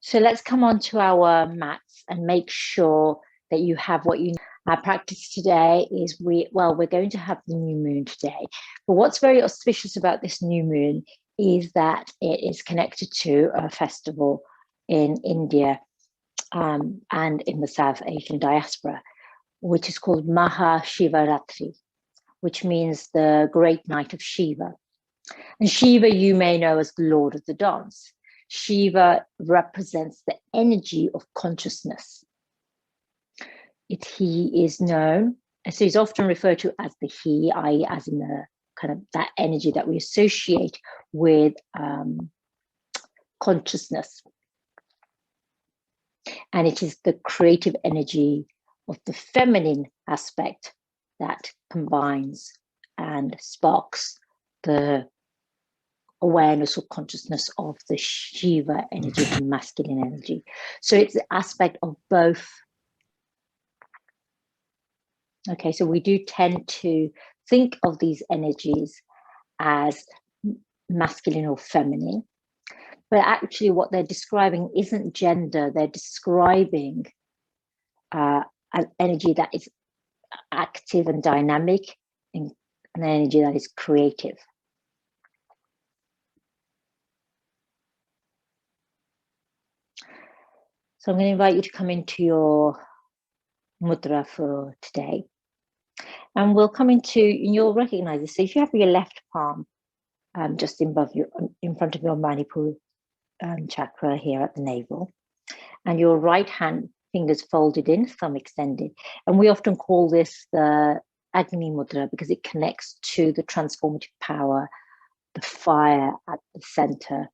So let's come on to our mats and make sure that you have what you need. Our practice today is we're going to have the new moon today. But what's very auspicious about this new moon is that it is connected to a festival in India and in the South Asian diaspora, which is called Maha Shiva Ratri, which means the great night of Shiva. And Shiva, you may know as the Lord of the Dance. Shiva represents the energy of consciousness. He is known, so he's often referred to as the he, i.e. as in the kind of that energy that we associate with consciousness. And it is the creative energy of the feminine aspect that combines and sparks the awareness or consciousness of the Shiva energy, the masculine energy. So it's the aspect of both. Okay, so we do tend to think of these energies as masculine or feminine, but actually what they're describing isn't gender. They're describing an energy that is active and dynamic, and an energy that is creative. So I'm going to invite you to come into your mudra for today. And we'll come into, and you'll recognize this. So if you have your left palm just in front of your Manipur chakra here at the navel, and your right hand fingers folded in, thumb extended. And we often call this the Agni Mudra because it connects to the transformative power, the fire at the center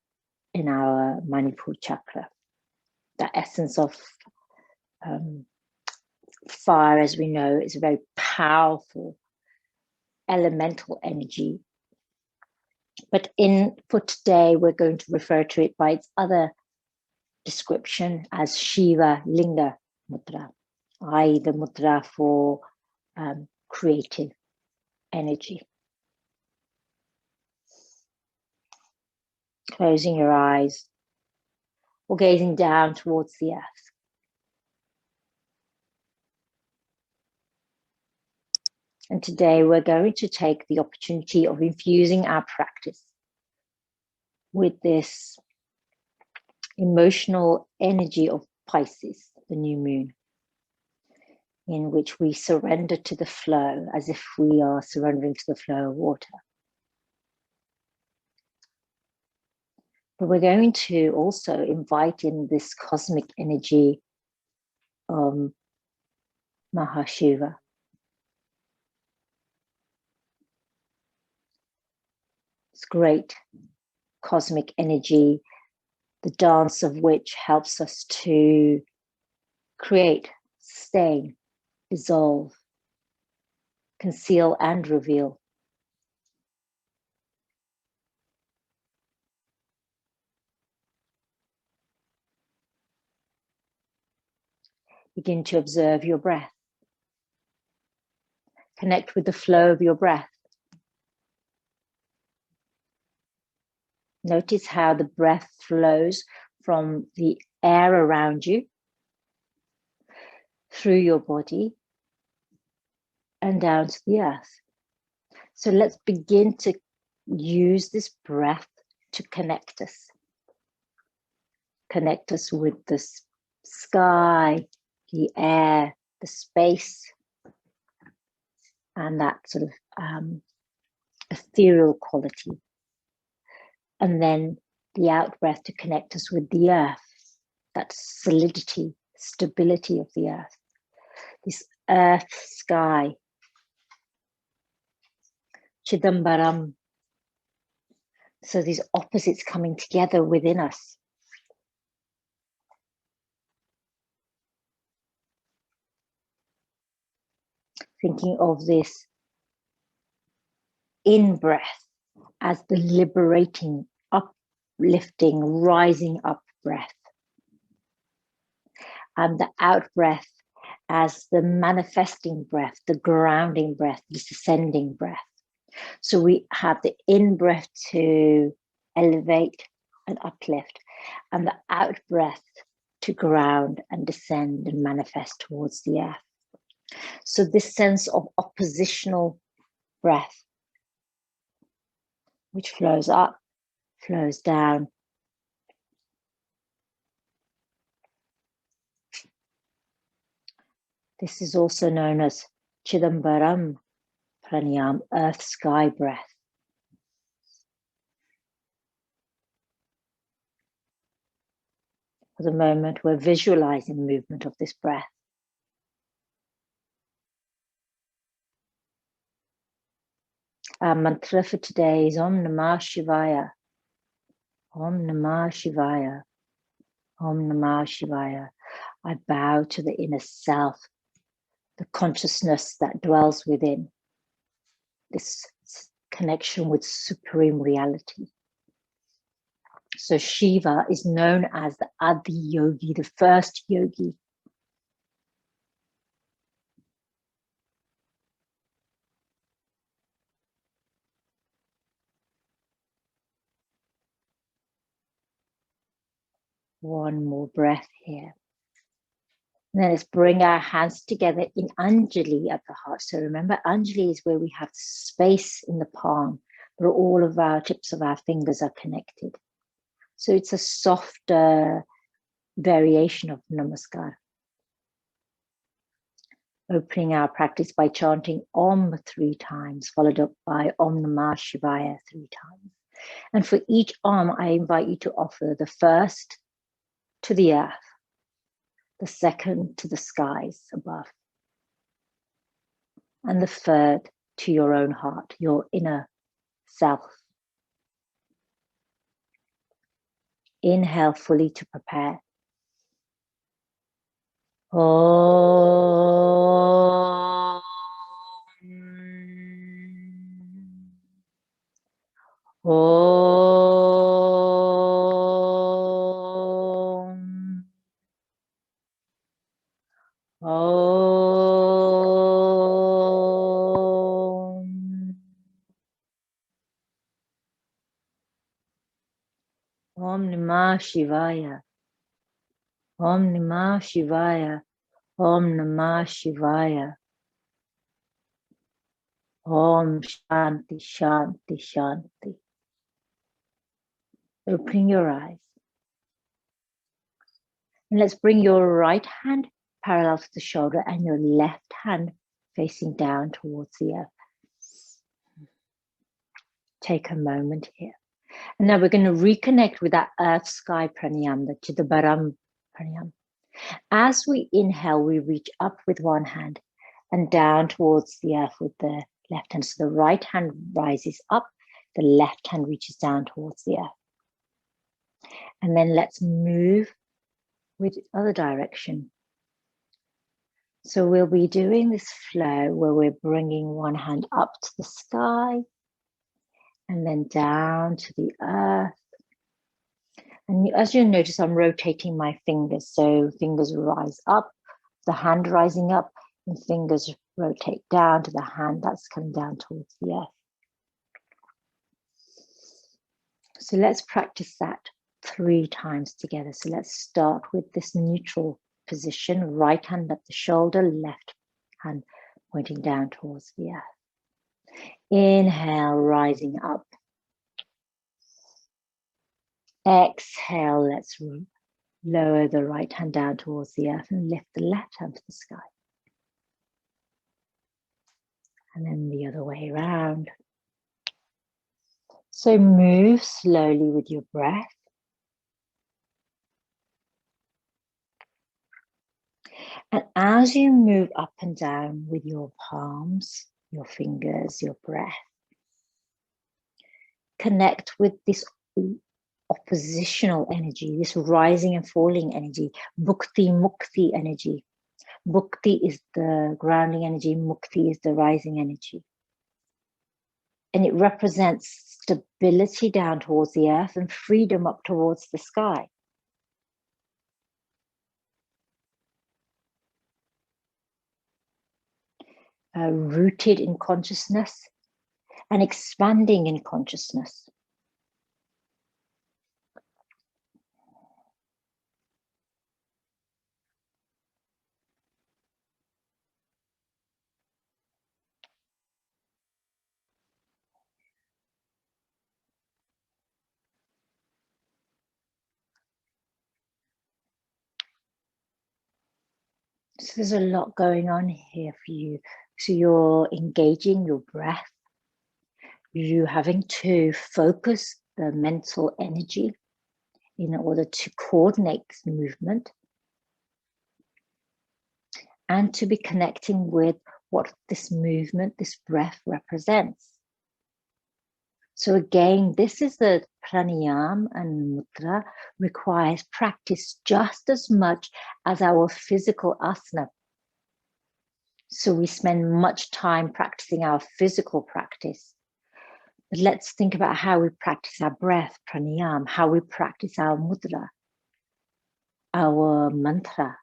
in our Manipur chakra. That essence of fire, as we know, is a very powerful elemental energy. But for today, we're going to refer to it by its other description as Shiva Linga Mudra, i.e. the mudra for creative energy. Closing your eyes or gazing down towards the earth. And today we're going to take the opportunity of infusing our practice with this emotional energy of Pisces, the new moon, in which we surrender to the flow as if we are surrendering to the flow of water. But we're going to also invite in this cosmic energy of Maha Shiva. It's great cosmic energy, the dance of which helps us to create, sustain, dissolve, conceal, and reveal. Begin to observe your breath. Connect with the flow of your breath. Notice how the breath flows from the air around you, through your body, and down to the earth. So let's begin to use this breath to connect us. Connect us with the sky, the air, the space, and that sort of ethereal quality. And then the out breath to connect us with the earth, that solidity, stability of the earth, this earth sky, Chidambaram. So these opposites coming together within us. Thinking of this in-breath as the liberating, uplifting, rising up breath. And the out-breath as the manifesting breath, the grounding breath, the ascending breath. So we have the in-breath to elevate and uplift, and the out breath to ground and descend and manifest towards the earth. So this sense of oppositional breath, which flows up, flows down. This is also known as Chidambaram Pranayam, earth sky breath. For the moment, we're visualizing the movement of this breath. Our mantra for today is Om Namah Shivaya. Om Namah Shivaya. Om Namah Shivaya. I bow to the inner self, the consciousness that dwells within, this connection with supreme reality. So Shiva is known as the Adi Yogi, the first yogi. One more breath here. And then let's bring our hands together in Anjali at the heart. So remember, Anjali is where we have space in the palm, where all of our tips of our fingers are connected. So it's a softer variation of Namaskar. Opening our practice by chanting Om 3 times, followed up by Om Namah Shivaya 3 times. And for each Om, I invite you to offer the first to the earth, the second to the skies above, and the third to your own heart, your inner self. Inhale fully to prepare. Om. Om. Om. Om Namah Shivaya. Om Namah Shivaya. Om Namah Shivaya. Om Shanti, Shanti, Shanti. Opening your eyes. And let's bring your right hand parallel to the shoulder and your left hand facing down towards the earth. Take a moment here. And now we're going to reconnect with that earth sky pranayam, the Chidambaram pranayam. As we inhale, we reach up with one hand and down towards the earth with the left hand. So the right hand rises up, the left hand reaches down towards the earth. And then let's move with the other direction. So we'll be doing this flow where we're bringing one hand up to the sky and then down to the earth. And as you'll notice, I'm rotating my fingers. So fingers rise up, the hand rising up, and fingers rotate down to the hand that's coming down towards the earth. So let's practice that 3 times together. So let's start with this neutral position, right hand at the shoulder, left hand pointing down towards the earth. Inhale, rising up. Exhale, let's lower the right hand down towards the earth and lift the left hand to the sky. And then the other way around. So move slowly with your breath. And as you move up and down with your palms, your fingers, your breath, connect with this oppositional energy, this rising and falling energy, bhukti, mukti energy. Bhukti is the grounding energy, mukti is the rising energy. And it represents stability down towards the earth and freedom up towards the sky. Rooted in consciousness and expanding in consciousness. So there's a lot going on here for you. So you're engaging your breath. You having to focus the mental energy in order to coordinate this movement and to be connecting with what this movement, this breath represents. So again, this is the pranayama and mudra requires practice just as much as our physical asana. So we spend much time practicing our physical practice. But let's think about how we practice our breath, pranayama, how we practice our mudra, our mantra,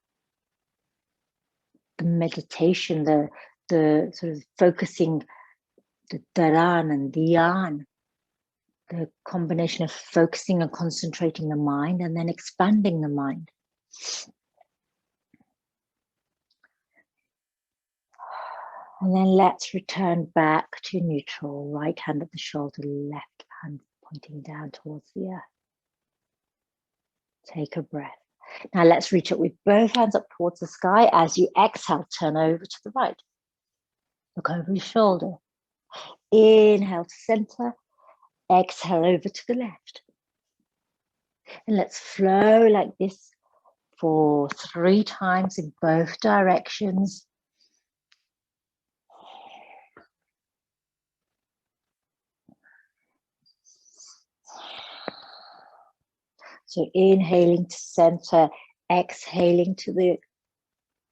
the meditation, the sort of focusing, the dharan and dhyan, the combination of focusing and concentrating the mind and then expanding the mind. And then let's return back to neutral, right hand at the shoulder, left hand pointing down towards the earth. Take a breath. Now let's reach up with both hands up towards the sky. As you exhale, turn over to the right. Look over your shoulder. Inhale to center. Exhale over to the left. And let's flow like this for 3 times in both directions. So inhaling to center, exhaling to the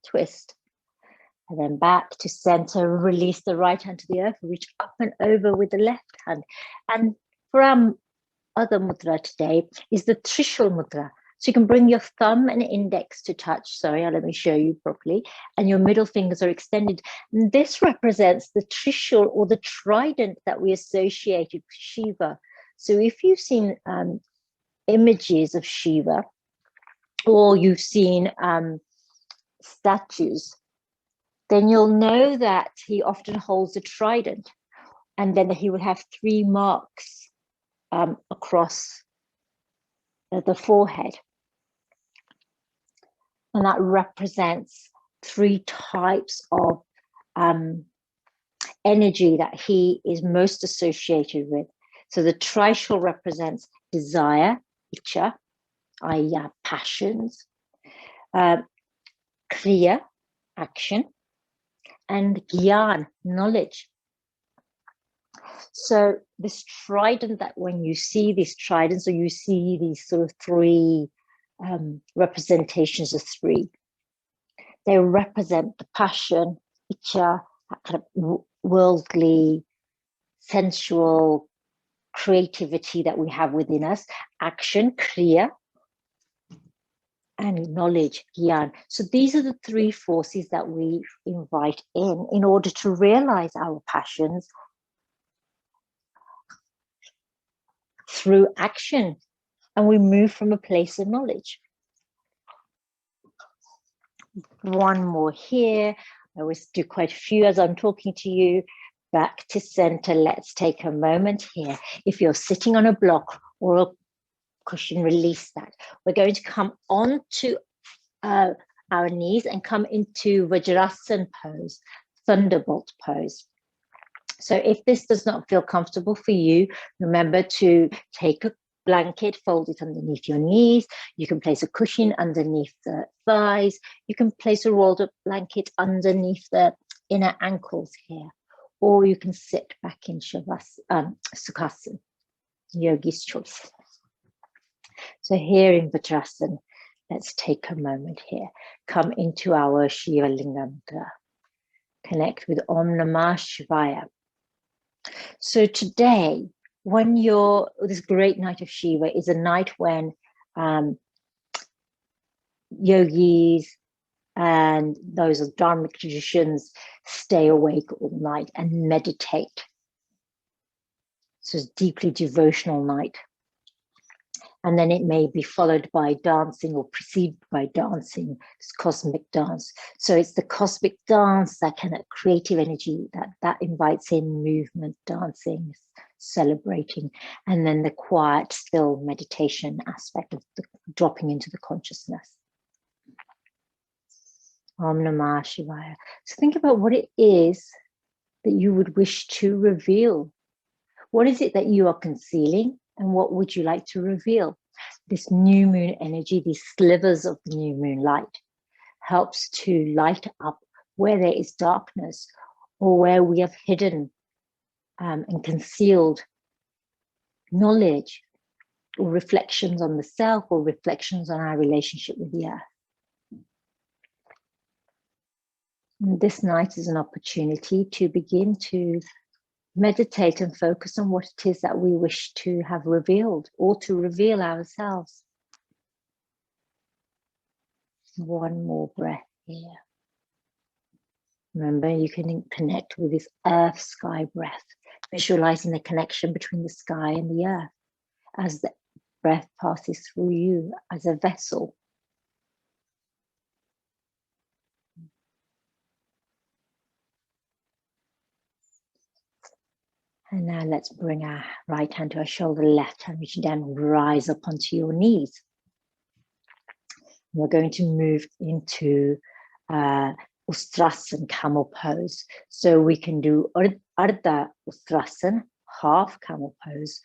twist. And then back to center, release the right hand to the earth, reach up and over with the left hand. And for our other mudra today is the Trishal Mudra. So you can bring your thumb and index to touch. Sorry, let me show you properly. And your middle fingers are extended. And this represents the Trishul or the trident that we associated with Shiva. So if you've seen images of Shiva, or you've seen statues, then you'll know that he often holds a trident, and then he would have 3 marks across the forehead. And that represents 3 types of energy that he is most associated with. So the Trishul represents desire, icha, i.e. passions, kriya, action, and gyan, knowledge. So this trident, that when you see this trident, so you see these sort of 3 representations of 3. They represent the passion, icha, that kind of worldly, sensual creativity that we have within us, action, kriya, and knowledge, gyan. So these are the 3 forces that we invite in order to realize our passions through action. And we move from a place of knowledge. One more here. I always do quite a few as I'm talking to you. Back to center. Let's take a moment here. If you're sitting on a block or a cushion, release that. We're going to come onto our knees and come into Vajrasana pose, thunderbolt pose. So if this does not feel comfortable for you, remember to take a blanket, fold it underneath your knees. You can place a cushion underneath the thighs. You can place a rolled up blanket underneath the inner ankles here. Or you can sit back in Sukhasana, Yogi's choice. So here in Vajrasana, let's take a moment here. Come into our Shiva Mudra. Connect with Om Namah Shivaya. So today, when this great night of Shiva is a night when yogis and those of dharmic traditions stay awake all night and meditate. So it's a deeply devotional night. And then it may be followed by dancing or preceded by dancing. It's cosmic dance. So it's the cosmic dance, that kind of creative energy that invites in movement, dancing, celebrating, and then the quiet, still meditation aspect of the dropping into the consciousness. Om Namah Shivaya. So think about what it is that you would wish to reveal. What is it that you are concealing, and what would you like to reveal? This new moon energy, these slivers of the new moon light, helps to light up where there is darkness or where we have hidden and concealed knowledge or reflections on the self or reflections on our relationship with the earth. And this night is an opportunity to begin to meditate and focus on what it is that we wish to have revealed or to reveal ourselves. One more breath here. Remember, you can connect with this earth sky breath, visualizing the connection between the sky and the earth as the breath passes through you as a vessel. And now let's bring our right hand to our shoulder, left hand reaching down, rise up onto your knees. We're going to move into Ustrasana, Camel Pose. So we can do Ardha Ustrasana, half Camel Pose,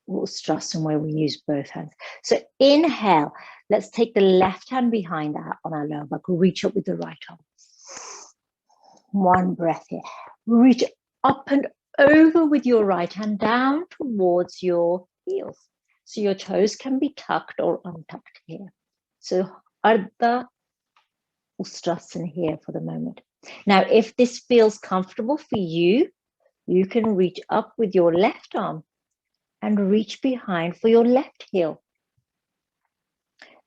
or Ustrasana where we use both hands. So inhale, let's take the left hand behind on our lower back, reach up with the right arm. One breath here. Reach up and over with your right hand down towards your heels. So your toes can be tucked or untucked here. So Ardha Ustrasana here for the moment. Now, if this feels comfortable for you, you can reach up with your left arm and reach behind for your left heel.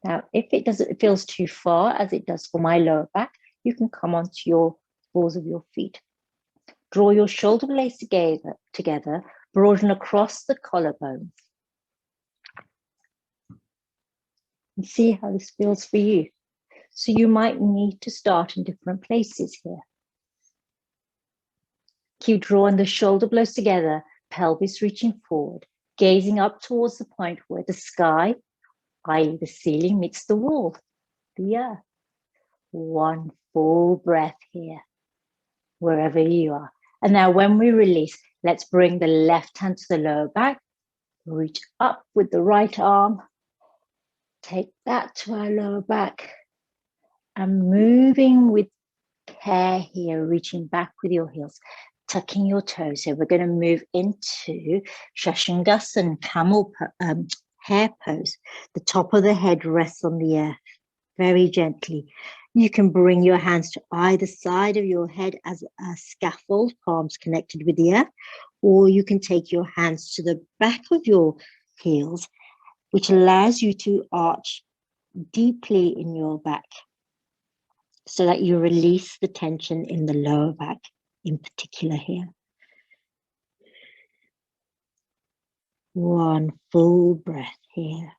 Now, if it feels too far, as it does for my lower back, you can come onto your balls of your feet. Draw your shoulder blades together, broaden across the collarbones. And see how this feels for you. So you might need to start in different places here. Keep drawing the shoulder blades together, pelvis reaching forward, gazing up towards the point where the sky, i.e. the ceiling, meets the wall, the earth. One full breath here, wherever you are. And now when we release, let's bring the left hand to the lower back, reach up with the right arm, take that to our lower back, and moving with care here, reaching back with your heels, tucking your toes. So we're going to move into Shashangasana, camel hair pose. The top of the head rests on the earth very gently. You can bring your hands to either side of your head as a scaffold, palms connected with the earth, or you can take your hands to the back of your heels, which allows you to arch deeply in your back so that you release the tension in the lower back in particular here. One full breath here.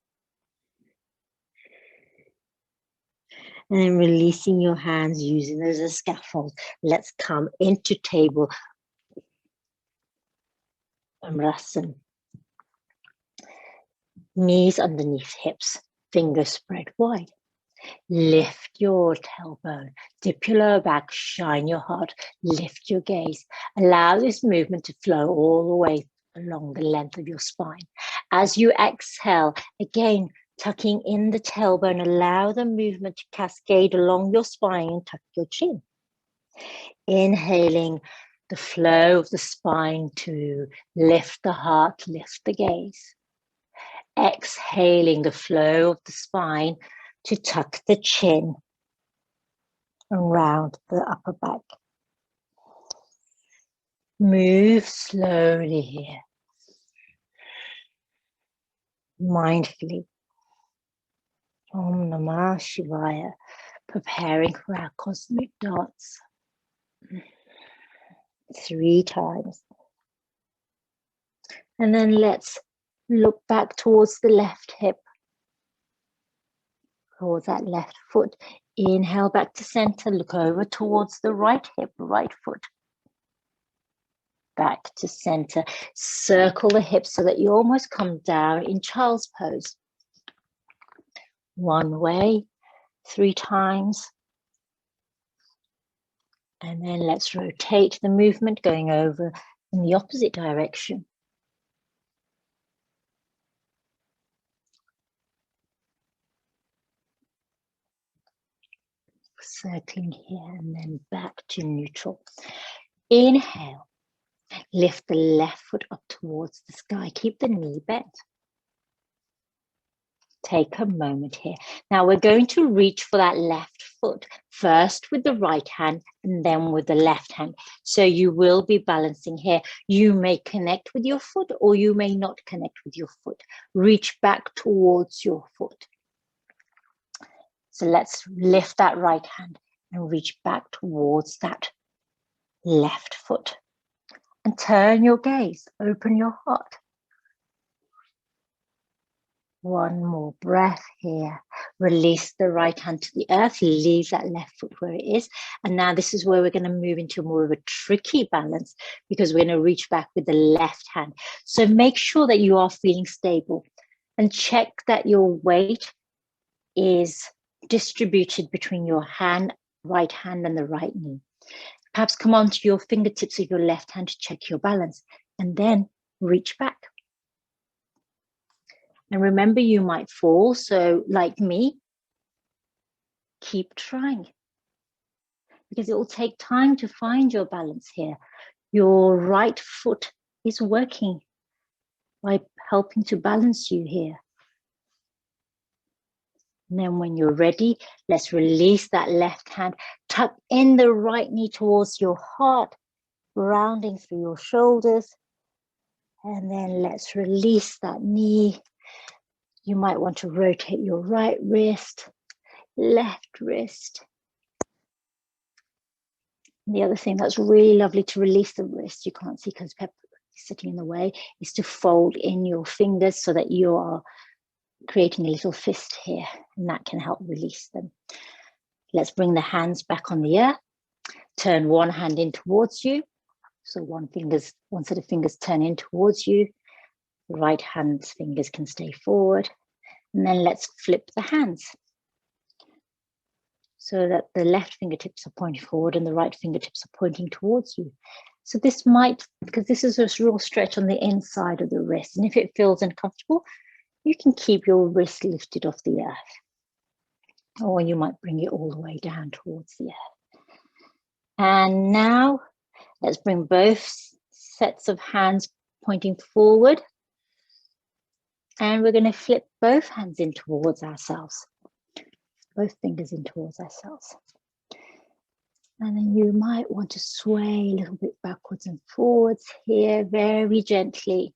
And then releasing your hands, using those as a scaffold. Let's come into table Immersion. Knees underneath hips, fingers spread wide. Lift your tailbone, dip your lower back, shine your heart, lift your gaze. Allow this movement to flow all the way along the length of your spine. As you exhale, again, tucking in the tailbone, allow the movement to cascade along your spine and tuck your chin. Inhaling the flow of the spine to lift the heart, lift the gaze. Exhaling the flow of the spine to tuck the chin around the upper back. Move slowly here, mindfully. Om Namah Shivaya, preparing for our cosmic dance. 3 times. And then let's look back towards the left hip, towards that left foot. Inhale back to center, look over towards the right hip, right foot. Back to center. Circle the hips so that you almost come down in child's pose. One way, 3 times. And then let's rotate the movement going over in the opposite direction. Circling here and then back to neutral. Inhale, lift the left foot up towards the sky. Keep the knee bent. Take a moment here. Now we're going to reach for that left foot, first with the right hand and then with the left hand. So you will be balancing here. You may connect with your foot or you may not connect with your foot. Reach back towards your foot. So let's lift that right hand and reach back towards that left foot. And turn your gaze, open your heart. One more breath here. Release the right hand to the earth, leave that left foot where it is. And now this is where we're going to move into more of a tricky balance because we're going to reach back with the left hand. So make sure that you are feeling stable and check that your weight is distributed between your right hand and the right knee. Perhaps come onto your fingertips of your left hand to check your balance and then reach back. And remember, you might fall. So like me, keep trying because it will take time to find your balance here. Your right foot is working by helping to balance you here. And then when you're ready, let's release that left hand. Tuck in the right knee towards your heart, rounding through your shoulders. And then let's release that knee. You might want to rotate your right wrist, left wrist. And the other thing that's really lovely to release the wrist, you can't see because Pepper is sitting in the way, is to fold in your fingers so that you are creating a little fist here, and that can help release them. Let's bring the hands back on the earth. Turn one hand in towards you. So one set of fingers turn in towards you. The right hand's fingers can stay forward. And then let's flip the hands so that the left fingertips are pointing forward and the right fingertips are pointing towards you. So this might, because this is a real stretch on the inside of the wrist, and if it feels uncomfortable, you can keep your wrist lifted off the earth, or you might bring it all the way down towards the earth. And now let's bring both sets of hands pointing forward. And we're going to flip both hands in towards ourselves, both fingers in towards ourselves. And then you might want to sway a little bit backwards and forwards here, very gently,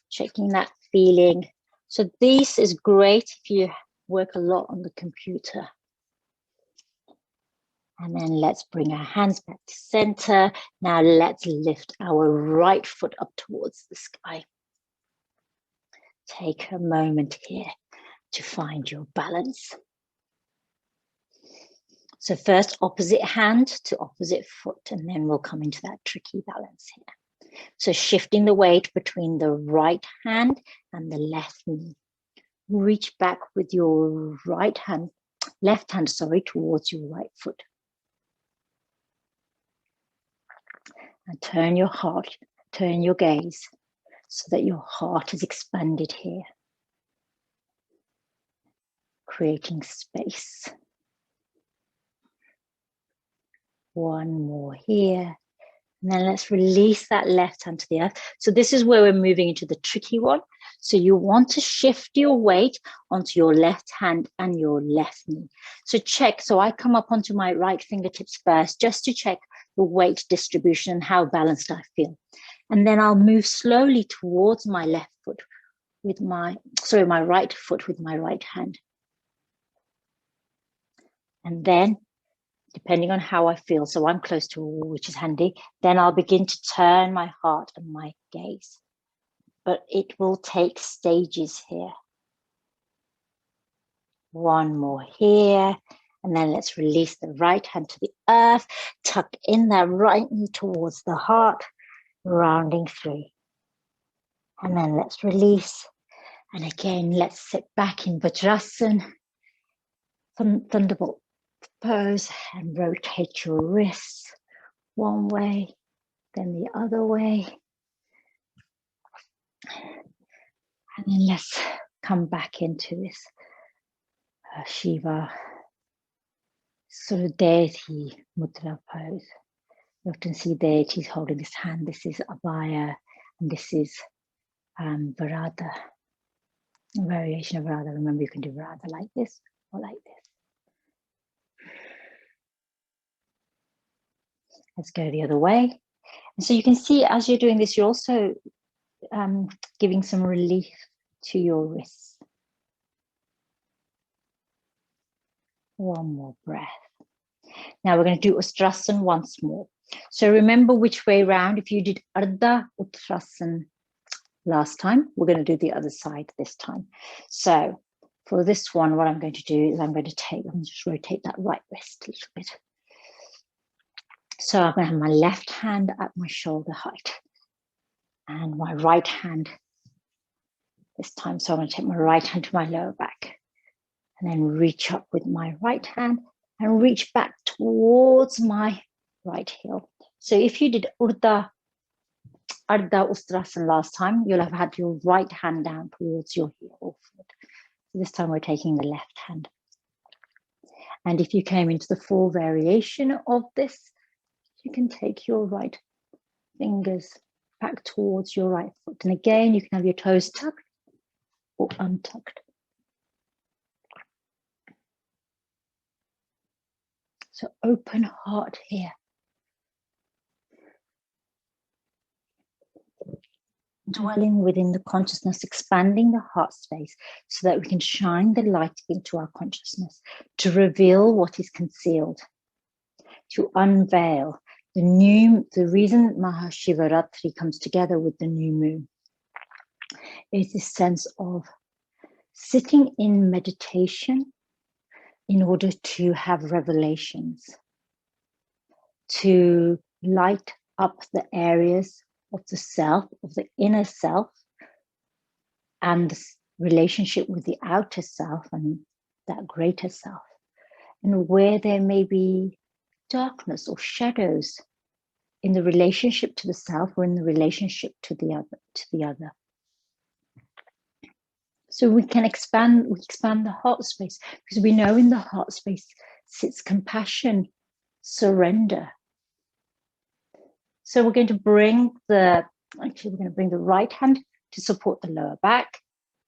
checking that feeling. So this is great if you work a lot on the computer. And then let's bring our hands back to center. Now let's lift our right foot up towards the sky. Take a moment here to find your balance. So first opposite hand to opposite foot, and then we'll come into that tricky balance here. So shifting the weight between the right hand and the left knee. Reach back with your left hand, towards your right foot. And turn your gaze so that your heart is expanded here. Creating space. One more here. And then let's release that left hand to the earth. So this is where we're moving into the tricky one. So you want to shift your weight onto your left hand and your left knee. So check. So I come up onto my right fingertips first, just to check the weight distribution and how balanced I feel. And then I'll move slowly towards my right foot with my right hand. And then, depending on how I feel, so I'm close to a wall, which is handy, then I'll begin to turn my heart and my gaze. But it will take stages here. One more here. And then let's release the right hand to the earth. Tuck in that right knee towards the heart, rounding through. And then let's release. And again, let's sit back in Vajrasana, Thunderbolt Pose, and rotate your wrists, one way, then the other way. And then let's come back into this Shiva sort of Deity Mudra pose. You often see deities holding this hand. This is Abhaya, and this is Varada, a variation of Varada. Remember, you can do Varada like this or like this. Let's go the other way. And so you can see as you're doing this, you're also giving some relief to your wrists. One more breath. Now we're going to do Ustrasana once more. So remember which way round. If you did Ardha Uttrasana last time, we're going to do the other side this time. So for this one, what I'm going to do is I'm going to just rotate that right wrist a little bit. So I'm going to have my left hand at my shoulder height and my right hand this time. So I'm going to take my right hand to my lower back and then reach up with my right hand and reach back towards my right heel. So if you did Ardha Ustrasana last time, you'll have had your right hand down towards your heel. So this time we're taking the left hand. And if you came into the full variation of this, you can take your right fingers back towards your right foot. And again, you can have your toes tucked or untucked. So open heart here. Dwelling within the consciousness, expanding the heart space so that we can shine the light into our consciousness to reveal what is concealed, to unveil the reason Maha Shiva Ratri comes together with the new moon is this sense of sitting in meditation in order to have revelations, to light up the areas of the self, of the inner self, and the relationship with the outer self and that greater self. And where there may be darkness or shadows in the relationship to the self or in the relationship to the other. So we can expand the heart space because we know in the heart space sits compassion, surrender. So we're going to bring the right hand to support the lower back,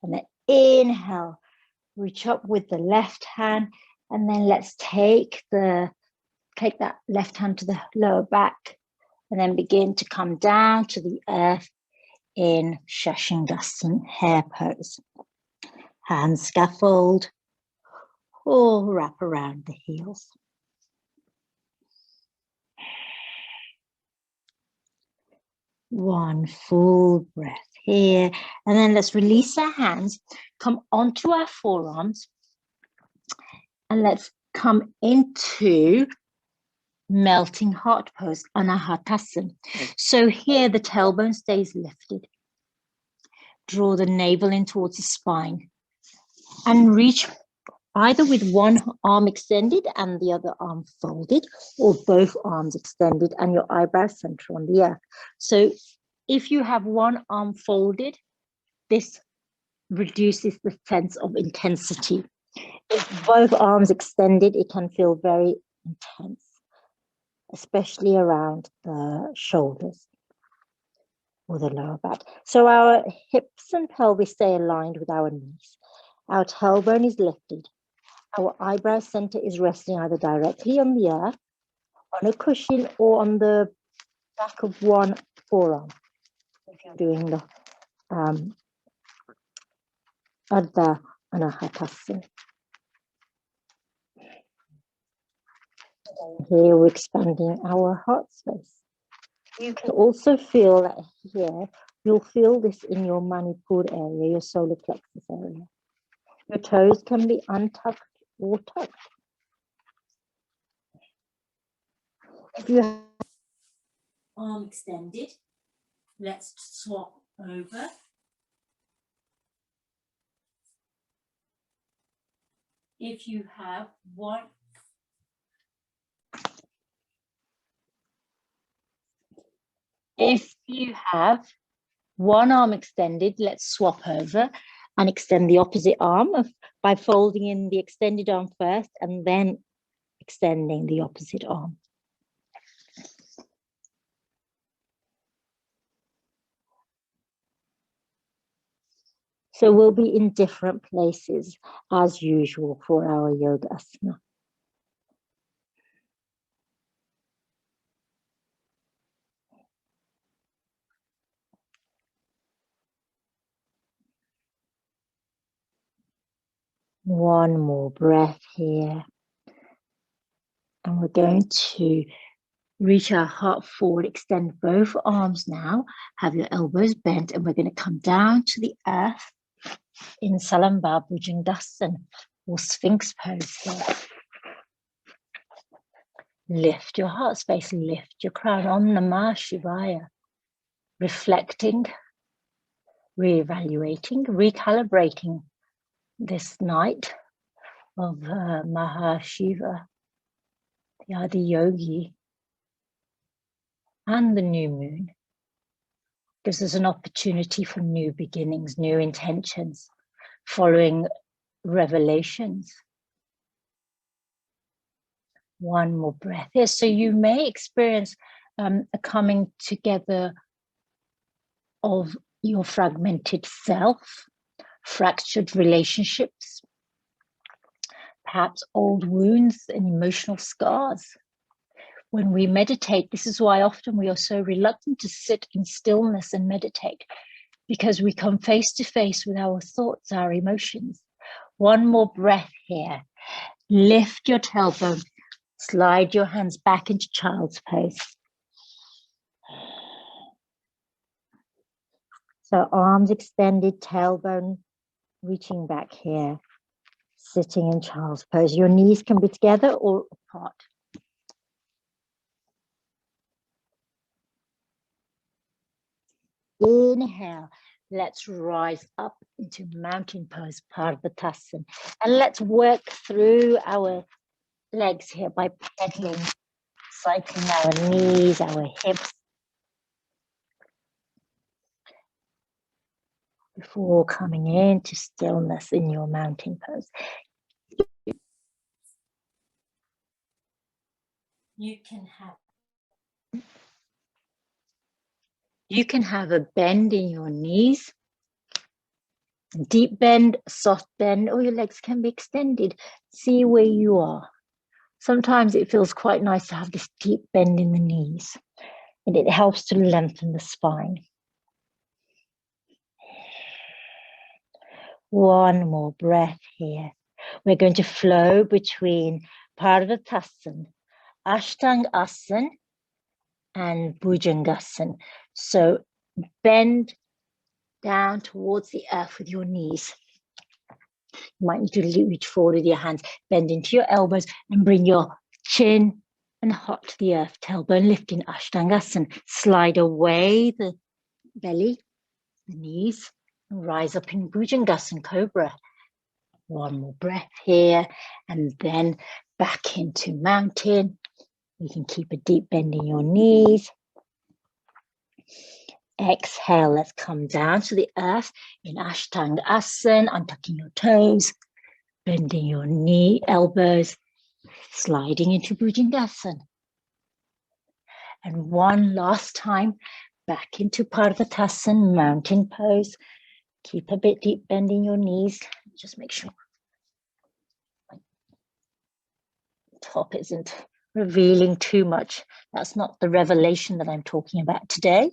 and then inhale, reach up with the left hand, and then let's take that left hand to the lower back, and then begin to come down to the earth in Shashangasana, hair pose. Hands scaffold or wrap around the heels. One full breath here, and then let's release our hands, come onto our forearms, and let's come into melting heart pose, Anahatasana. So here the tailbone stays lifted. Draw the navel in towards the spine and reach either with one arm extended and the other arm folded, or both arms extended and your eyebrows center on the earth. So if you have one arm folded, this reduces the sense of intensity. If both arms extended, it can feel very intense, especially around the shoulders or the lower back. So our hips and pelvis stay aligned with our knees. Our tailbone is lifted. Our eyebrow center is resting either directly on the earth, on a cushion, or on the back of one forearm. If you're doing the Ardha Anahatasana. Here we're expanding our heart space. You can also feel that here, you'll feel this in your Manipur area, your solar plexus area. Your toes can be untucked or tucked. If you have arm extended, let's swap over. If you have one If you have one arm extended, let's swap over and extend the opposite arm by folding in the extended arm first and then extending the opposite arm. So we'll be in different places as usual for our yoga asana. One more breath here. And we're going to reach our heart forward, extend both arms now, have your elbows bent, and we're going to come down to the earth in Salamba Bhujangasana or Sphinx pose here. Lift your heart space, lift your crown on Namah Shivaya, reflecting, reevaluating, recalibrating this night of Maha Shiva, the Adi Yogi, and the new moon. Gives us an opportunity for new beginnings, new intentions, following revelations. One more breath here. So you may experience a coming together of your fragmented self, fractured relationships, perhaps old wounds and emotional scars. When we meditate, this is why often we are so reluctant to sit in stillness and meditate, because we come face to face with our thoughts, our emotions. One more breath here. Lift your tailbone, slide your hands back into child's pose. So arms extended, tailbone reaching back here, sitting in child's pose. Your knees can be together or apart. Inhale, let's rise up into mountain pose, Parvatasana. And let's work through our legs here by pedaling, cycling our knees, our hips, before coming into stillness in your mountain pose. You can have a bend in your knees, deep bend, soft bend, or your legs can be extended. See where you are. Sometimes it feels quite nice to have this deep bend in the knees, and it helps to lengthen the spine. One more breath here. We're going to flow between Parvatasana, Ashtangasana, and Bhujangasana. So bend down towards the earth with your knees. You might need to reach forward with your hands, bend into your elbows and bring your chin and heart to the earth. Tailbone lifting, Ashtangasana. Slide away the belly, the knees, and rise up in Bhujangasana, Cobra. One more breath here, and then back into mountain. You can keep a deep bend in your knees. Exhale, let's come down to the earth in Ashtanga Asana, untucking your toes, bending your knee, elbows, sliding into Bhujangasana. And one last time, back into Parvatasana, mountain pose. Keep a bit deep bending your knees. Just make sure my top isn't revealing too much. That's not the revelation that I'm talking about today.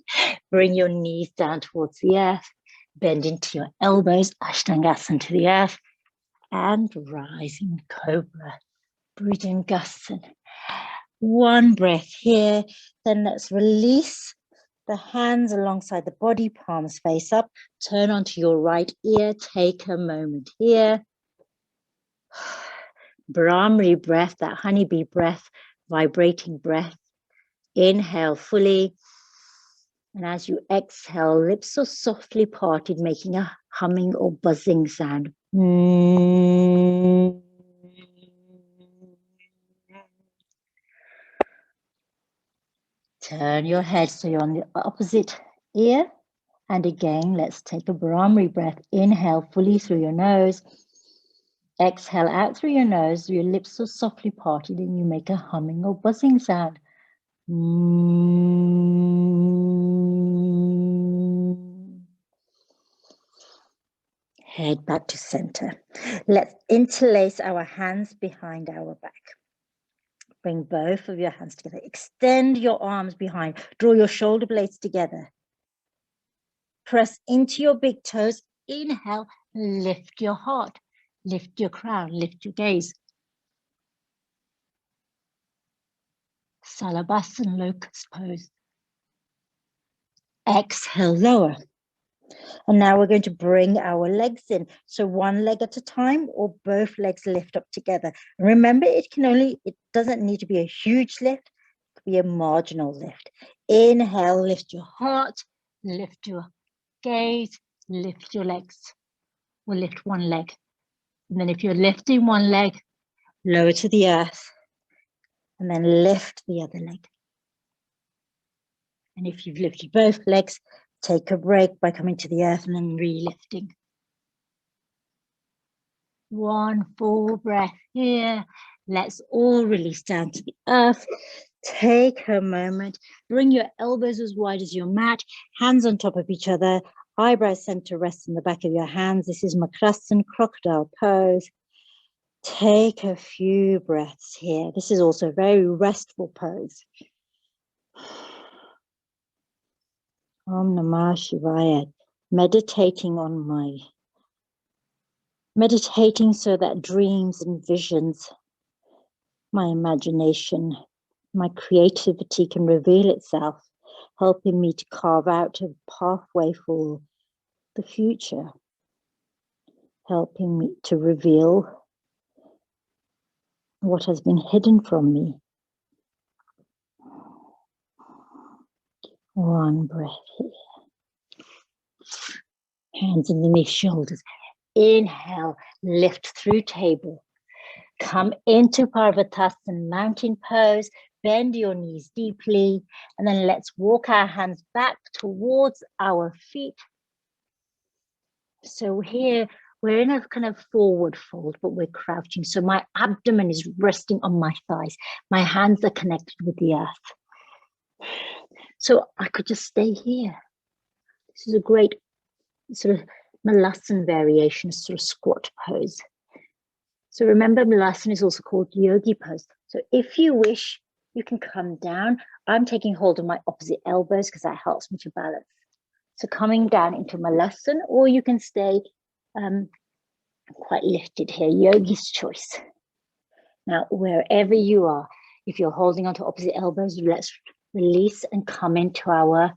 Bring your knees down towards the earth, bend into your elbows, Ashtangasana to the earth, and rising Cobra, Bhujangasana. One breath here, then let's release the hands alongside the body, palms face up, turn onto your right ear, take a moment here. Brahmari breath, that honeybee breath, vibrating breath. Inhale fully. And as you exhale, lips are softly parted, making a humming or buzzing sound. Turn your head so you're on the opposite ear. And again, let's take a Brahmari breath. Inhale fully through your nose. Exhale out through your nose. Your lips are softly parted and you make a humming or buzzing sound. Head back to center. Let's interlace our hands behind our back. Bring both of your hands together. Extend your arms behind. Draw your shoulder blades together. Press into your big toes. Inhale, lift your heart. Lift your crown, lift your gaze. Salabhasana, locust pose. Exhale, lower. And now we're going to bring our legs in. So one leg at a time or both legs lift up together. Remember, it doesn't need to be a huge lift. It could be a marginal lift. Inhale, lift your heart, lift your gaze, lift your legs. We'll lift one leg. And then if you're lifting one leg, lower to the earth. And then lift the other leg. And if you've lifted both legs, take a break by coming to the earth and then re-lifting. One full breath here. Let's all release down to the earth. Take a moment. Bring your elbows as wide as your mat. Hands on top of each other. Eyebrows center rest in the back of your hands. This is Makrasana, Crocodile Pose. Take a few breaths here. This is also a very restful pose. Om Namah Shivaya. Meditating so that dreams and visions, my imagination, my creativity can reveal itself, helping me to carve out a pathway for the future, helping me to reveal what has been hidden from me. One breath here. Hands underneath shoulders. Inhale, lift through table. Come into Parvatasana, mountain pose. Bend your knees deeply. And then let's walk our hands back towards our feet. So here, we're in a kind of forward fold, but we're crouching. So my abdomen is resting on my thighs. My hands are connected with the earth. So I could just stay here. This is a great sort of Malasana variation, sort of squat pose. So remember, Malasana is also called Yogi pose. So if you wish, you can come down. I'm taking hold of my opposite elbows because that helps me to balance. So coming down into Malasana, or you can stay quite lifted here, Yogi's choice. Now, wherever you are, if you're holding onto opposite elbows, let's release and come into our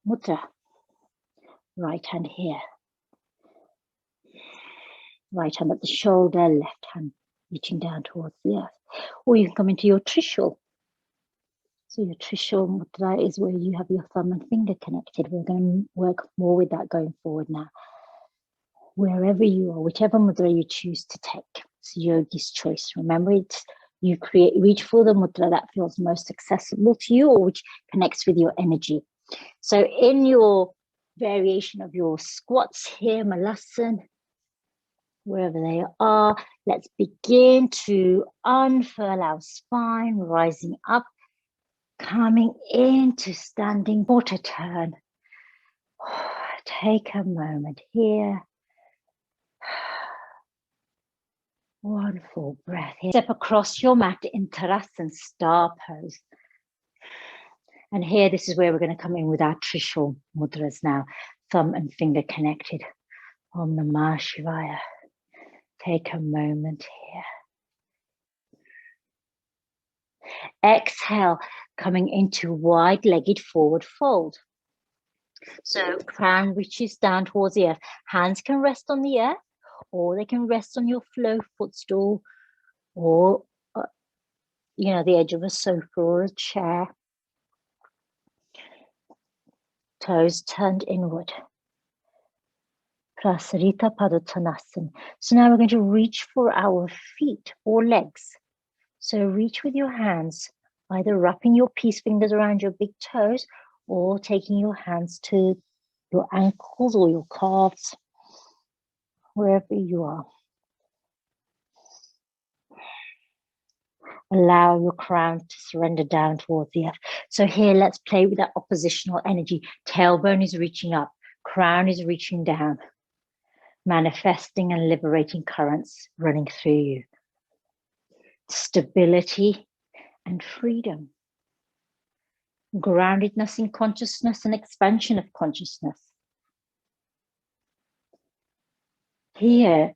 mudra. Right hand here. Right hand at the shoulder, left hand reaching down towards the earth. Or you can come into your Trishal. So your Trishal Mudra is where you have your thumb and finger connected. We're going to work more with that going forward now. Wherever you are, whichever mudra you choose to take, it's Yogi's choice. Remember, you reach for the mudra that feels most accessible to you or which connects with your energy. So in your variation of your squats here, Malasana, wherever they are, let's begin to unfurl our spine, rising up, coming into standing quarter turn. Take a moment here. One full breath here. Step across your mat in Tadasana, star pose. And here, this is where we're going to come in with our Trishal Mudras now. Thumb and finger connected. Om Namah Shivaya. Take a moment here. Exhale, coming into wide-legged forward fold. So crown reaches down towards the earth. Hands can rest on the earth, or they can rest on your flow footstool, or the edge of a sofa or a chair. Toes turned inward. Prasarita Padottanasana. So now we're going to reach for our feet or legs. So reach with your hands, either wrapping your peace fingers around your big toes or taking your hands to your ankles or your calves, wherever you are. Allow your crown to surrender down towards the earth. So here, let's play with that oppositional energy. Tailbone is reaching up, crown is reaching down, manifesting and liberating currents running through you. Stability and freedom. Groundedness in consciousness and expansion of consciousness. Here,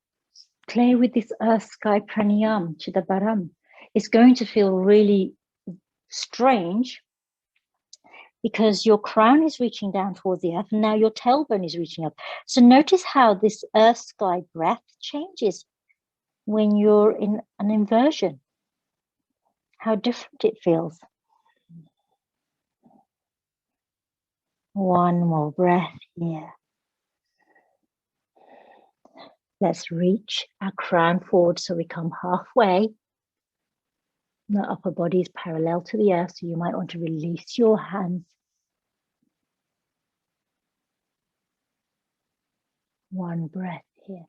play with this earth sky pranayam, chidabaram. It's going to feel really strange because your crown is reaching down towards the earth and now your tailbone is reaching up. So notice how this earth sky breath changes when you're in an inversion, how different it feels. One more breath here. Let's reach our crown forward so we come halfway. The upper body is parallel to the earth, so you might want to release your hands. One breath here.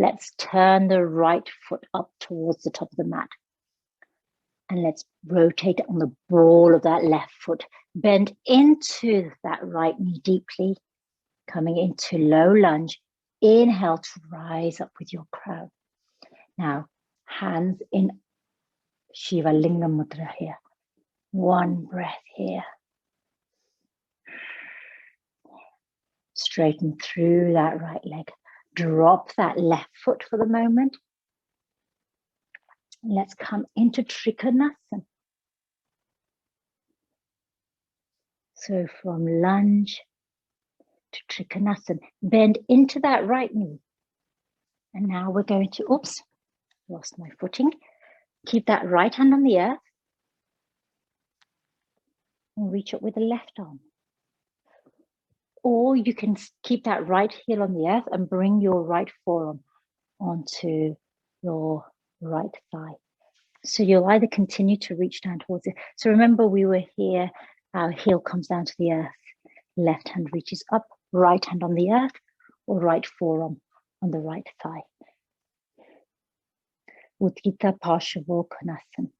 Let's turn the right foot up towards the top of the mat. And let's rotate on the ball of that left foot. Bend into that right knee deeply, coming into low lunge. Inhale to rise up with your crown. Now, hands in Shiva Mudra here. One breath here. Straighten through that right leg. Drop that left foot for the moment. Let's come into Trikonasana. So from lunge to Trikonasana, bend into that right knee. And now we're going to, oops, lost my footing. Keep that right hand on the earth. And reach up with the left arm. Or you can keep that right heel on the earth and bring your right forearm onto your right thigh. So you'll either continue to reach down towards it. So remember we were here, our heel comes down to the earth. Left hand reaches up, right hand on the earth, or right forearm on the right thigh. Utthita Parshavottanasana.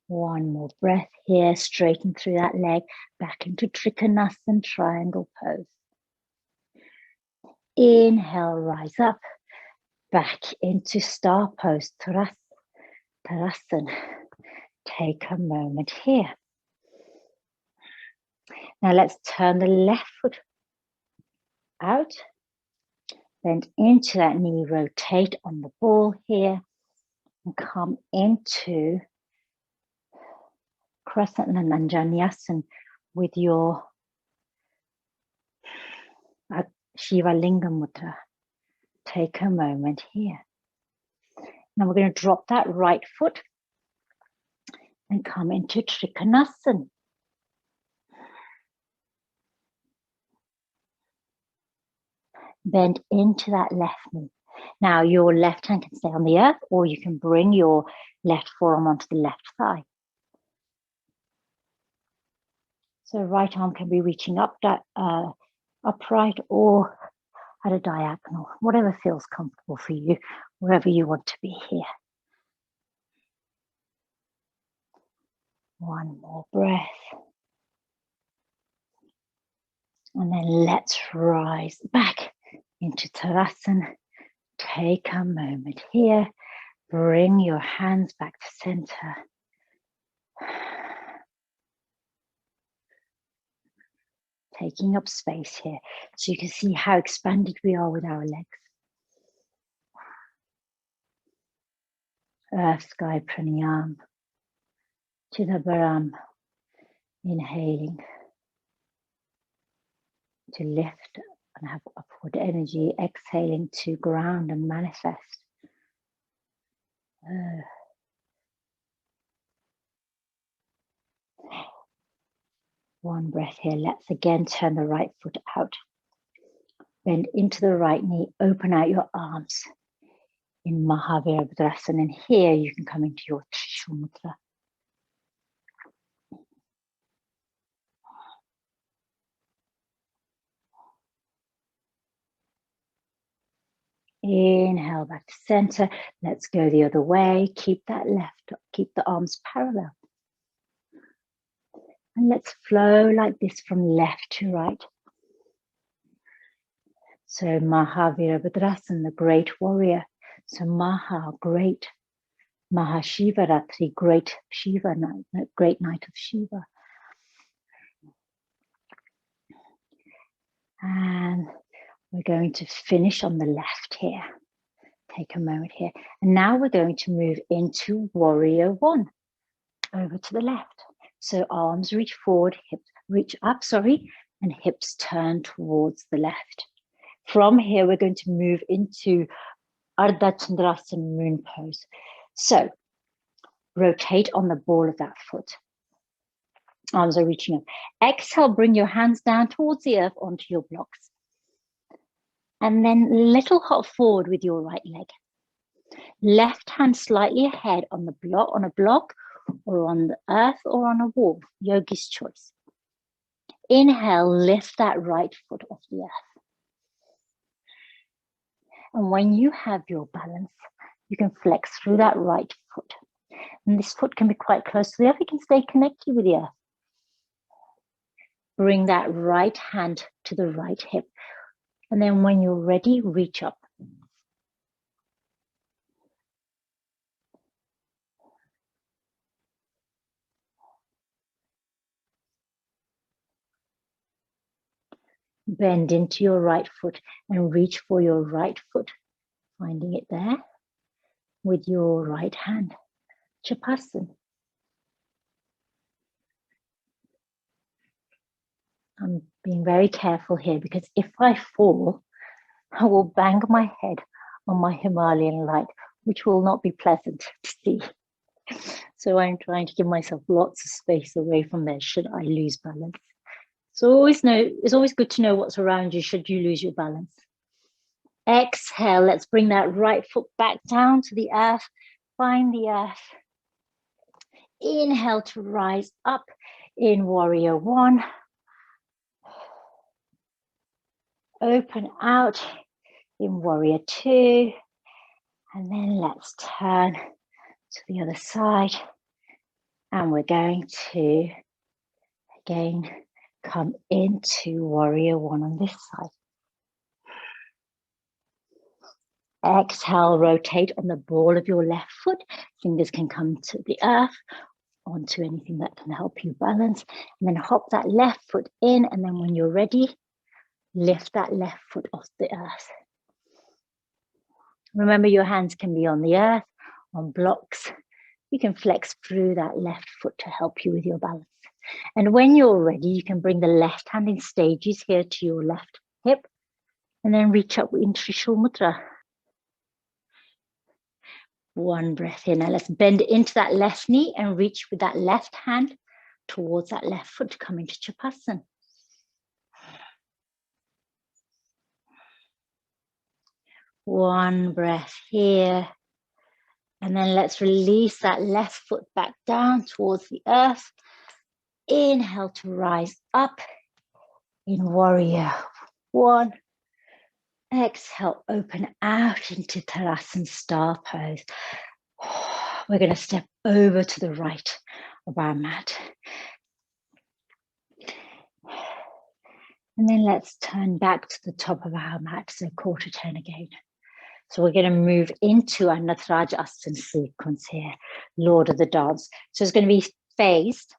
One more breath here, straighten through that leg, back into Trikonasana, triangle pose. Inhale, rise up, back into star pose, Tadasana. Take a moment here. Now let's turn the left foot out, bend into that knee, rotate on the ball here, and come into Crescent and Anjaneyasana with your Shiva Mudra. Take a moment here. Now we're going to drop that right foot and come into Trikonasana. Bend into that left knee. Now your left hand can stay on the earth, or you can bring your left forearm onto the left thigh. So right arm can be reaching up, upright, or at a diagonal, whatever feels comfortable for you, wherever you want to be here. One more breath. And then let's rise back into Tadasana. Take a moment here. Bring your hands back to center. Taking up space here so you can see how expanded we are with our legs. Earth Sky Pranayam. Chidabaram. Inhaling to lift and have upward energy. Exhaling to ground and manifest. One breath here. Let's again turn the right foot out. Bend into the right knee. Open out your arms. in Maha Shiva Ratri. And here you can come into your Trishal Mudra. Inhale back to center. Let's go the other way. Keep that left, keep the arms parallel. And let's flow like this from left to right. So Maha Shiva Ratri, the great warrior. So Maha, great. Maha Shiva Ratri, great Shiva night, great night of Shiva. And we're going to finish on the left here. Take a moment here. And now we're going to move into warrior one. Over to the left. So arms reach forward, hips reach up, and hips turn towards the left. From here, we're going to move into Ardha Chandrasana moon pose. So rotate on the ball of that foot. Arms are reaching up. Exhale, bring your hands down towards the earth onto your blocks. And then little hop forward with your right leg. Left hand slightly ahead on a block, or on the earth, or on a wall, yogi's choice. Inhale, lift that right foot off the earth. And when you have your balance, you can flex through that right foot. And this foot can be quite close to the earth. You can stay connected with the earth. Bring that right hand to the right hip. And then when you're ready, reach up. Bend into your right foot and reach for your right foot, finding it there with your right hand. Chapasana. I'm being very careful here because if I fall, I will bang my head on my Himalayan light, which will not be pleasant to see. So I'm trying to give myself lots of space away from there should I lose balance. So it's always good to know what's around you should you lose your balance. Exhale, let's bring that right foot back down to the earth. Find the earth. Inhale to rise up in warrior one. Open out in warrior two. And then let's turn to the other side. And we're going to, again, come into warrior one on this side. Exhale, rotate on the ball of your left foot. Fingers can come to the earth, onto anything that can help you balance. And then hop that left foot in. And then when you're ready, lift that left foot off the earth. Remember, your hands can be on the earth, on blocks. You can flex through that left foot to help you with your balance. And when you're ready, you can bring the left hand in stages here to your left hip and then reach up in Trishal Mudra. One breath in. Now let's bend into that left knee and reach with that left hand towards that left foot to come into Chapasana. One breath here. And then let's release that left foot back down towards the earth. Inhale to rise up in warrior one. Exhale, open out into Tadasana Star Pose. We're going to step over to the right of our mat. And then let's turn back to the top of our mat, so quarter turn again. So we're going to move into our Nataraj Asana sequence here, Lord of the Dance. So it's going to be phased.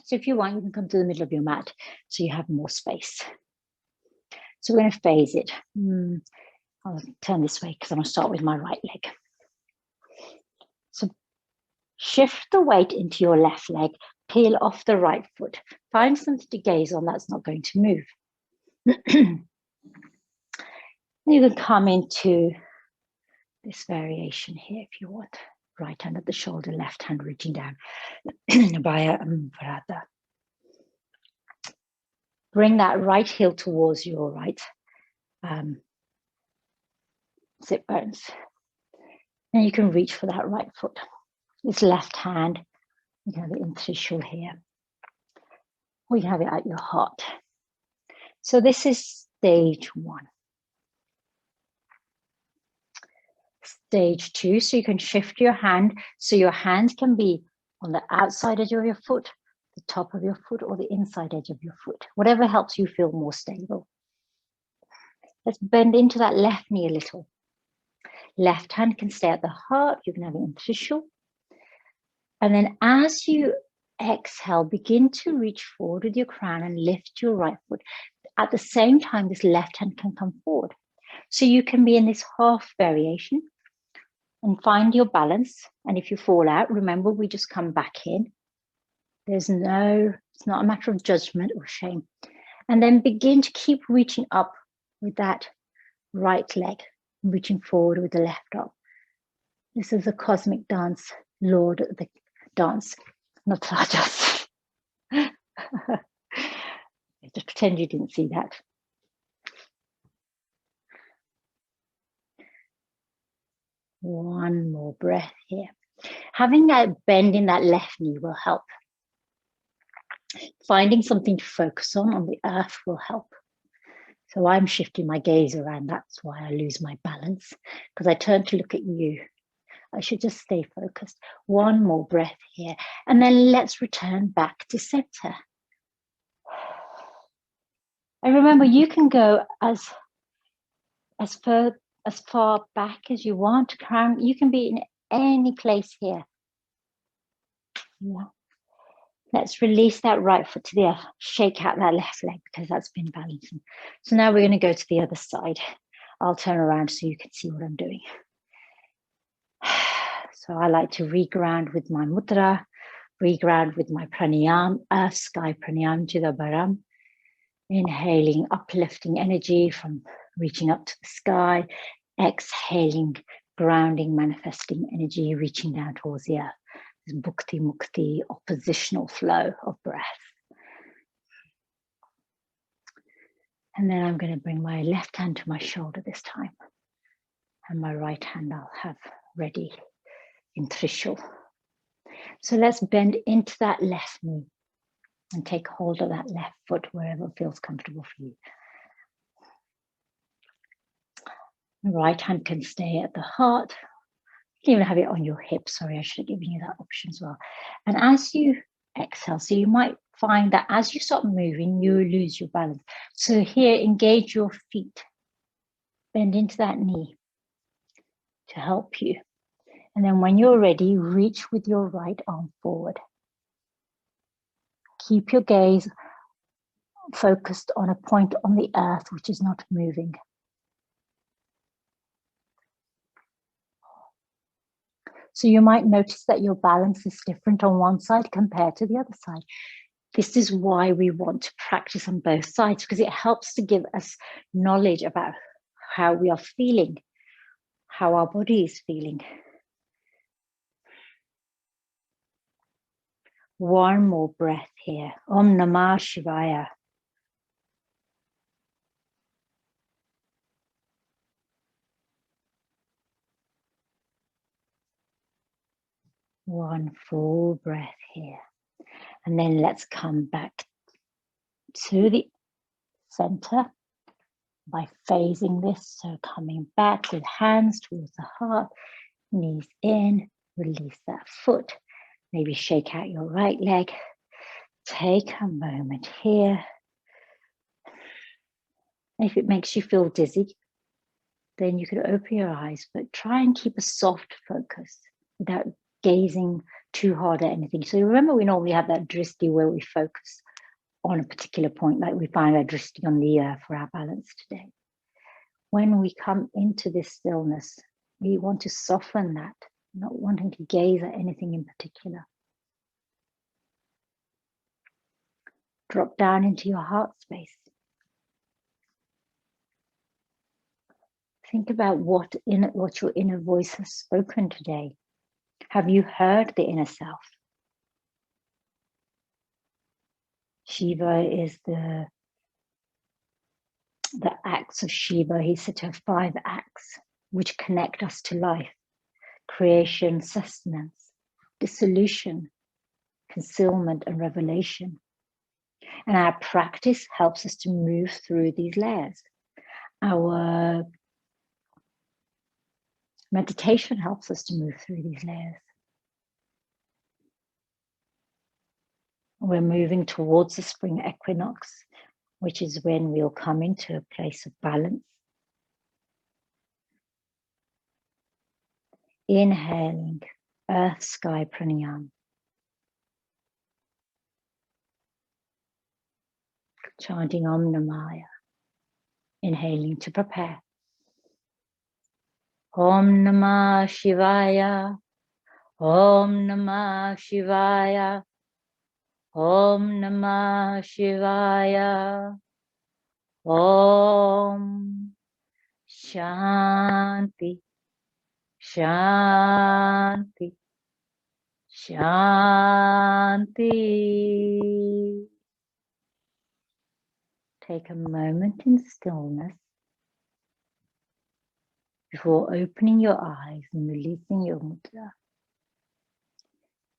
So if you want, you can come to the middle of your mat so you have more space. So we're going to phase it. I'll turn this way because I'm going to start with my right leg. So shift the weight into your left leg, peel off the right foot. Find something to gaze on that's not going to move. You can come into this variation here if you want. Right hand at the shoulder, left hand reaching down. Via Vrata. Bring that right heel towards your right sit bones. And you can reach for that right foot. This left hand, you can have it in Trishal here. Or you can have it at your heart. So this is stage 1. Stage 2, so you can shift your hand. So your hand can be on the outside edge of your foot, the top of your foot, or the inside edge of your foot. Whatever helps you feel more stable. Let's bend into that left knee a little. Left hand can stay at the heart. You can have it in Trishal. And then as you exhale, begin to reach forward with your crown and lift your right foot. At the same time, this left hand can come forward. So you can be in this half variation and find your balance. And if you fall out, remember, we just come back in. It's not a matter of judgment or shame. And then begin to keep reaching up with that right leg, reaching forward with the left arm. This is a cosmic dance, Lord of the dance, not Rajas. Just pretend you didn't see that. One more breath here. Having a bend in that left knee will help. Finding something to focus on the earth will help. So I'm shifting my gaze around. That's why I lose my balance, because I turn to look at you. I should just stay focused. One more breath here. And then let's return back to center. And remember, you can go as far back as you want. You can be in any place here. Yeah. Let's release that right foot to the earth. Shake out that left leg because that's been balancing. So now we're going to go to the other side. I'll turn around so you can see what I'm doing. So I like to reground with my mudra, reground with my pranayam, earth sky pranayam, Chidabaram. Inhaling, uplifting energy from reaching up to the sky. Exhaling, grounding, manifesting energy, reaching down towards the earth. This bhukti mukti, oppositional flow of breath. And then I'm going to bring my left hand to my shoulder this time. And my right hand I'll have ready in Trishal. So let's bend into that left knee and take hold of that left foot wherever feels comfortable for you. The right hand can stay at the heart. You can even have it on your hip. Sorry, I should have given you that option as well. And as you exhale, so you might find that as you start moving, you lose your balance. So here, engage your feet. Bend into that knee to help you. And then when you're ready, reach with your right arm forward. Keep your gaze focused on a point on the earth which is not moving. So you might notice that your balance is different on one side compared to the other side. This is why we want to practice on both sides, because it helps to give us knowledge about how we are feeling, how our body is feeling. One more breath here. Om Namah Shivaya. One full breath here. And then let's come back to the center by phasing this. So coming back with hands towards the heart, knees in, release that foot. Maybe shake out your right leg. Take a moment here. If it makes you feel dizzy, then you can open your eyes, but try and keep a soft focus without gazing too hard at anything. So remember, we normally have that drishti where we focus on a particular point, like we find our drishti on the earth for our balance today. When we come into this stillness, we want to soften that, not wanting to gaze at anything in particular. Drop down into your heart space. Think about what your inner voice has spoken today. Have you heard the inner self? Shiva is the acts of Shiva. He's said to have 5 acts which connect us to life. creation, sustenance, dissolution, concealment, and revelation. And our practice helps us to move through these layers. Our meditation helps us to move through these layers. We're moving towards the spring equinox, which is when we'll come into a place of balance. Inhaling Earth Sky Pranayama. Chanting Om Namaya. Inhaling to prepare. Om Namah Shivaya. Om Namah Shivaya. Om Namah Shivaya. Om Shanti. Shanti. Shanti. Take a moment in stillness before opening your eyes and releasing your mudra.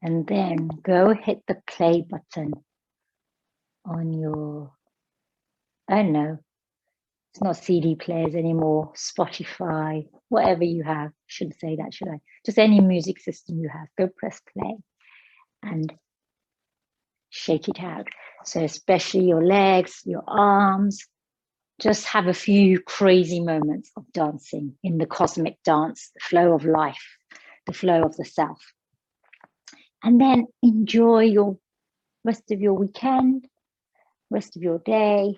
And then go hit the play button on your, I don't know, it's not CD players anymore, Spotify, whatever you have. Shouldn't say that, should I? Just any music system you have. Go press play and shake it out. So especially your legs, your arms, just have a few crazy moments of dancing in the cosmic dance, the flow of life, the flow of the self. And then enjoy your rest of your weekend, rest of your day.